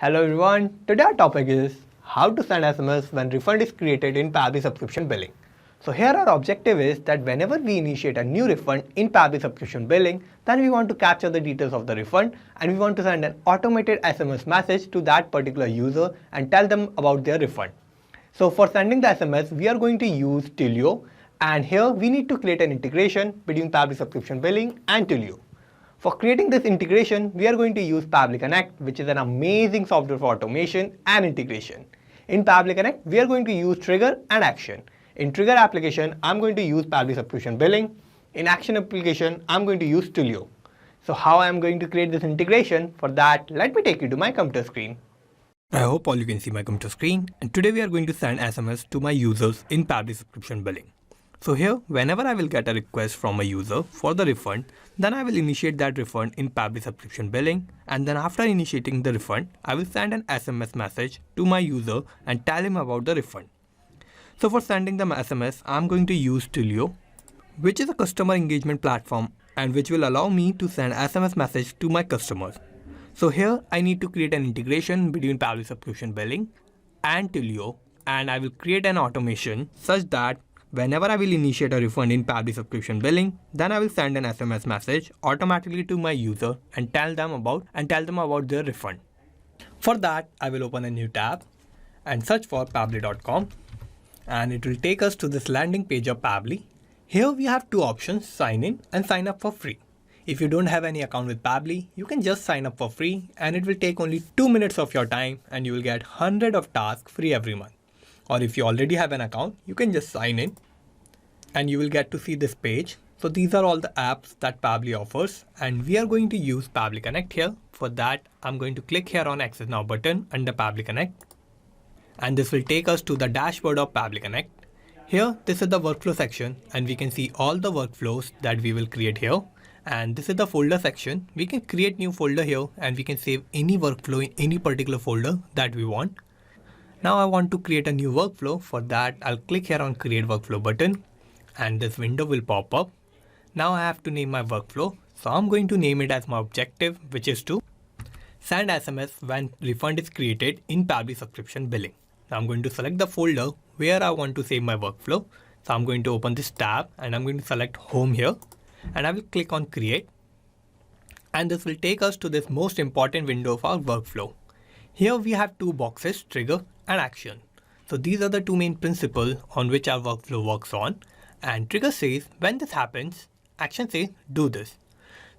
Hello everyone, today our topic is how to send SMS when refund is created in Pabbly Subscription Billing. So here our objective is that whenever we initiate a new refund in Pabbly Subscription Billing, then we want to capture the details of the refund and we want to send an automated SMS message to that particular user and tell them about their refund. So for sending the SMS, we are going to use Twilio, and here we need to create an integration between Pabbly Subscription Billing and Twilio. For creating this integration, we are going to use Pabbly Connect, which is an amazing software for automation and integration. In Pabbly Connect, we are going to use trigger and action. In trigger application, I'm going to use Pabbly Subscription Billing. In action application, I'm going to use Twilio. So how I'm going to create this integration? For that, let me take you to my computer screen. I hope all you can see my computer screen, and today we are going to send SMS to my users in Pabbly Subscription Billing. So here, whenever I will get a request from a user for the refund, then I will initiate that refund in Pabbly Subscription Billing, and then after initiating the refund, I will send an SMS message to my user and tell him about the refund. So for sending the SMS, I'm going to use Twilio, which is a customer engagement platform and which will allow me to send SMS message to my customers. So here I need to create an integration between Pabbly Subscription Billing and Twilio, and I will create an automation such that whenever I will initiate a refund in Pabbly Subscription Billing, then I will send an SMS message automatically to my user and tell them about their refund. For that, I will open a new tab and search for pabbly.com, and it will take us to this landing page of Pabbly. Here we have two options: sign in and sign up for free. If you don't have any account with Pabbly, you can just sign up for free, and it will take only 2 minutes of your time and you will get 100 of tasks free every month. Or if you already have an account, you can just sign in and you will get to see this page. So these are all the apps that Pabbly offers, and we are going to use Pabbly Connect here. For that, I'm going to click here on Access Now button under Pabbly Connect, and this will take us to the dashboard of Pabbly Connect. Here, this is the workflow section, and we can see all the workflows that we will create here. And this is the folder section. We can create new folder here, and we can save any workflow in any particular folder that we want. Now I want to create a new workflow. For that, I'll click here on Create Workflow button, and this window will pop up. Now I have to name my workflow. So I'm going to name it as my objective, which is to send SMS when refund is created in Pabbly Subscription Billing. Now I'm going to select the folder where I want to save my workflow. So I'm going to open this tab and I'm going to select Home here, and I will click on Create. And this will take us to this most important window of our workflow. Here we have two boxes, trigger and action. So these are the two main principles on which our workflow works on. And trigger says when this happens, action says do this.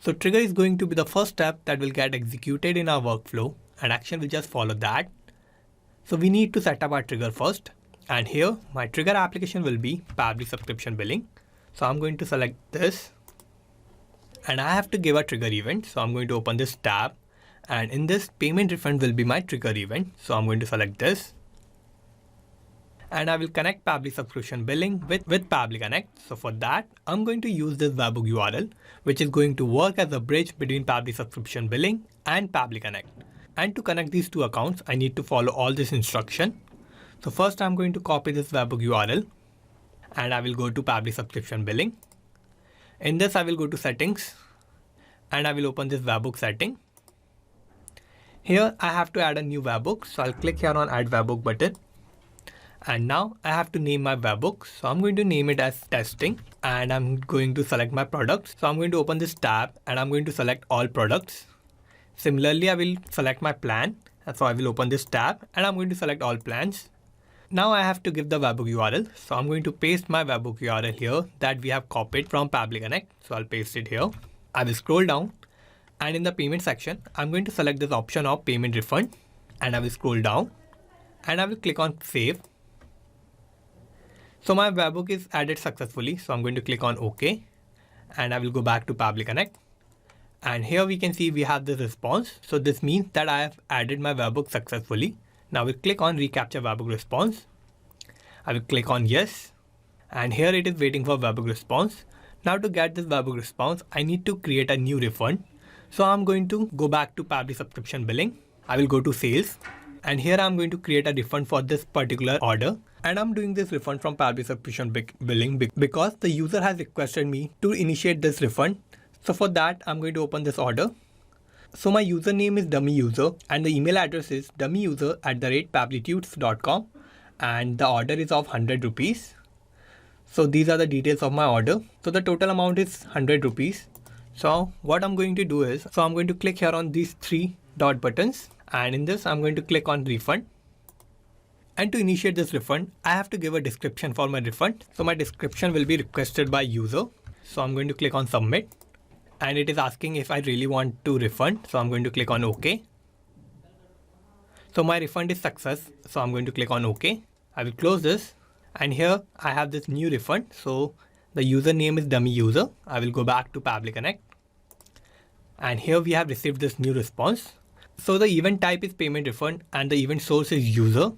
So trigger is going to be the first step that will get executed in our workflow, and action will just follow that. So we need to set up our trigger first. And here my trigger application will be Pabbly Subscription Billing. So I'm going to select this, and I have to give a trigger event. So I'm going to open this tab, and in this, payment refund will be my trigger event. So I'm going to select this, and I will connect Pabbly Subscription Billing with Pabbly Connect. So for that, I'm going to use this webhook URL, which is going to work as a bridge between Pabbly Subscription Billing and Pabbly Connect. And to connect these two accounts, I need to follow all this instruction. So first, I'm going to copy this webhook URL, and I will go to Pabbly Subscription Billing. In this, I will go to Settings, and I will open this webhook setting. Here, I have to add a new webhook. So I'll click here on Add Webhook button. And now I have to name my webhook. So I'm going to name it as Testing, and I'm going to select my products. So I'm going to open this tab and I'm going to select all products. Similarly, I will select my plan. So I will open this tab and I'm going to select all plans. Now I have to give the webhook URL. So I'm going to paste my webhook URL here that we have copied from Pabbly Connect. So I'll paste it here. I will scroll down, and in the payment section, I'm going to select this option of payment refund, and I will scroll down and I will click on Save. So my webhook is added successfully. So I'm going to click on OK, and I will go back to Pabbly Connect. And here we can see we have this response. So this means that I have added my webhook successfully. Now we'll click on Recapture Webhook Response. I will click on Yes, and here it is waiting for webhook response. Now to get this webhook response, I need to create a new refund. So I'm going to go back to Pabbly Subscription Billing. I will go to Sales, and here I'm going to create a refund for this particular order. And I'm doing this refund from Pabbly Subscription Billing because the user has requested me to initiate this refund. So for that, I'm going to open this order. So my username is dummy user and the email address is dummyyuser@pabblytudes.com and the order is of 100 rupees. So these are the details of my order. So the total amount is 100 rupees. So what I'm going to do is, I'm going to click here on these 3 dot buttons, and in this I'm going to click on refund. And to initiate this refund, I have to give a description for my refund. So my description will be requested by user. So I'm going to click on submit, and it is asking if I really want to refund. So I'm going to click on OK. So my refund is success. So I'm going to click on OK. I will close this, and here I have this new refund. So the username is dummy user. I will go back to Pabbly Connect, and here we have received this new response. So the event type is payment refund and the event source is user.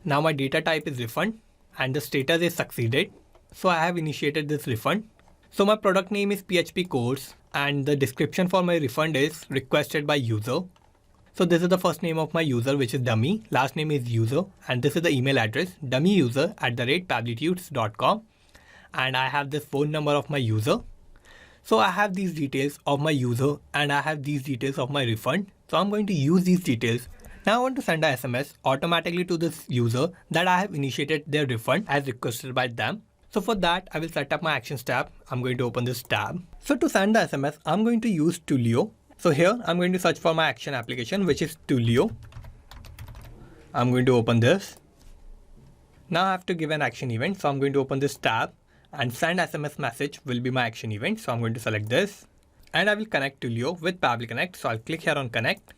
Now my data type is refund and the status is succeeded. So I have initiated this refund. So my product name is PHP course and the description for my refund is requested by user. So this is the first name of my user, which is dummy, last name is user, and this is the email address dummyyuser@pabblytudes.com, and I have this phone number of my user. So I have these details of my user and I have these details of my refund. So I'm going to use these details. Now I want to send a SMS automatically to this user that I have initiated their refund as requested by them. So for that, I will set up my actions tab. I'm going to open this tab. So to send the SMS, I'm going to use Twilio. So here I'm going to search for my action application, which is Twilio. I'm going to open this. Now I have to give an action event. So I'm going to open this tab, and send SMS message will be my action event. So I'm going to select this, and I will connect Twilio with Pabbly Connect. So I'll click here on connect.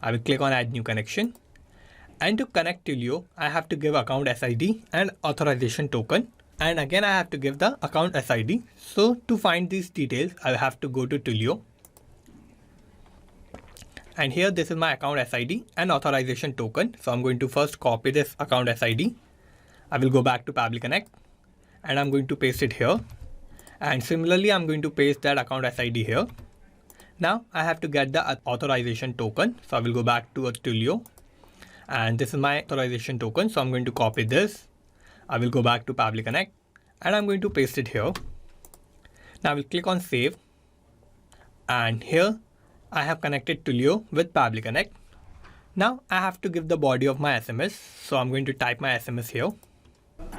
I will click on add new connection. And to connect Twilio, I have to give account SID and authorization token. And again, I have to give the account SID. So to find these details, I have to go to Twilio. And here, this is my account SID and authorization token. So I'm going to first copy this account SID. I will go back to Pabbly Connect, and I'm going to paste it here. And similarly, I'm going to paste that account SID here. Now I have to get the authorization token. So I will go back to Twilio, and this is my authorization token. So I'm going to copy this. I will go back to Pabbly Connect, and I'm going to paste it here. Now I will click on save, and here I have connected Twilio with Pabbly Connect. Now I have to give the body of my SMS. So I'm going to type my SMS here.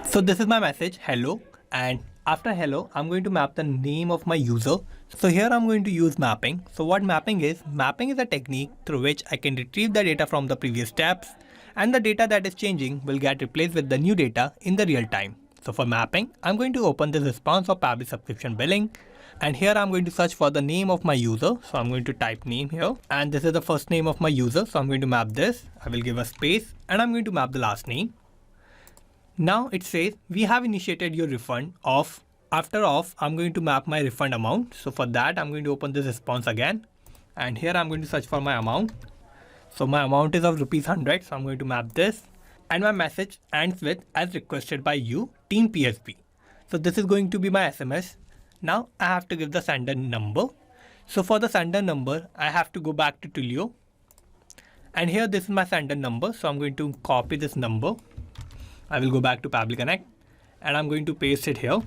So this is my message, hello, and after hello, I'm going to map the name of my user. So here I'm going to use mapping. So what mapping is? Mapping is a technique through which I can retrieve the data from the previous steps, and the data that is changing will get replaced with the new data in the real time. So for mapping, I'm going to open the response of Pabbly Subscription Billing, and here I'm going to search for the name of my user. So I'm going to type name here, and this is the first name of my user. So I'm going to map this. I will give a space, and I'm going to map the last name. Now it says we have initiated your refund off. After off, I'm going to map my refund amount. So for that, I'm going to open this response again, and here I'm going to search for my amount. So my amount is of ₹100. So I'm going to map this, and my message ends with as requested by you, Team PSP. So this is going to be my SMS. Now I have to give the sender number. So for the sender number, I have to go back to Twilio, and here this is my sender number. So I'm going to copy this number. I will go back to Pabbly Connect, and I'm going to paste it here.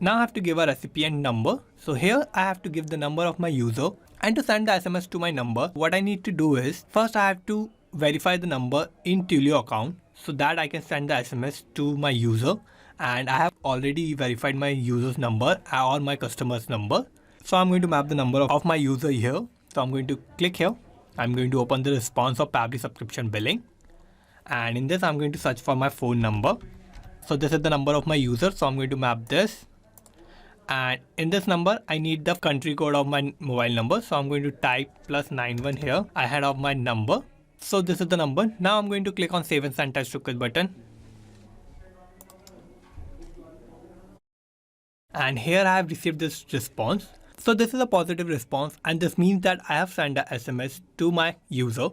Now I have to give a recipient number. So here I have to give the number of my user, and to send the SMS to my number, what I need to do is first I have to verify the number in Twilio account so that I can send the SMS to my user, and I have already verified my user's number or my customer's number. So I'm going to map the number of my user here. So I'm going to click here. I'm going to open the response of Pabbly Subscription Billing. And in this, I'm going to search for my phone number. So this is the number of my user. So I'm going to map this. And in this number, I need the country code of my mobile number. So I'm going to type +91 here ahead of my number. So this is the number. Now I'm going to click on Save and Send Touch Request button. And here I have received this response. So this is a positive response, and this means that I have sent a SMS to my user.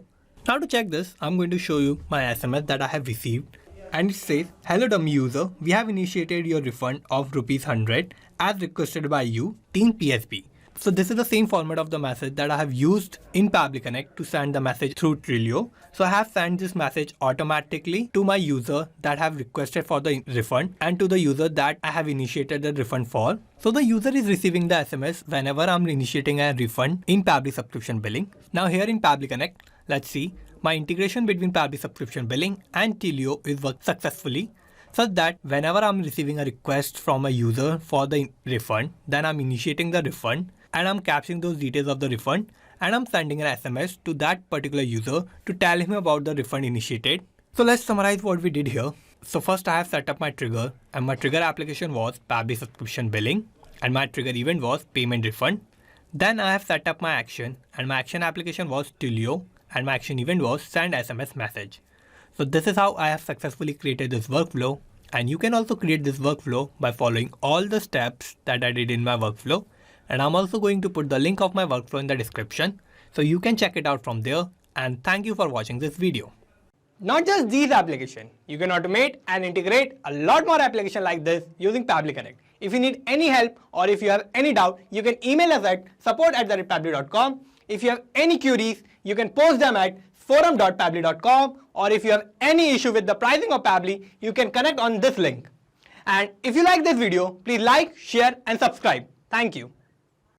Now to check this, I'm going to show you my SMS that I have received, and it says, hello dummy user, we have initiated your refund of ₹100 as requested by you, Team PSP. So this is the same format of the message that I have used in Pabbly Connect to send the message through Twilio. So I have sent this message automatically to my user that have requested for the refund and to the user that I have initiated the refund for. So the user is receiving the SMS whenever I'm initiating a refund in Pabbly Subscription Billing. Now here in Pabbly Connect, let's see my integration between Pabbly Subscription Billing and Twilio is worked successfully, such that whenever I'm receiving a request from a user for the refund, then I'm initiating the refund and I'm capturing those details of the refund and I'm sending an SMS to that particular user to tell him about the refund initiated. So let's summarize what we did here. So first I have set up my trigger, and my trigger application was Pabbly Subscription Billing and my trigger event was payment refund. Then I have set up my action, and my action application was Twilio and my action event was send SMS message. So this is how I have successfully created this workflow, and you can also create this workflow by following all the steps that I did in my workflow. And I'm also going to put the link of my workflow in the description, so you can check it out from there. And thank you for watching this video. Not just these applications, you can automate and integrate a lot more applications like this using Pabbly Connect. If you need any help or if you have any doubt, you can email us at support@pabbly.com. If you have any queries, you can post them at forum.pabbly.com, or if you have any issue with the pricing of Pabbly, you can connect on this link. And if you like this video, please like, share and subscribe. Thank you.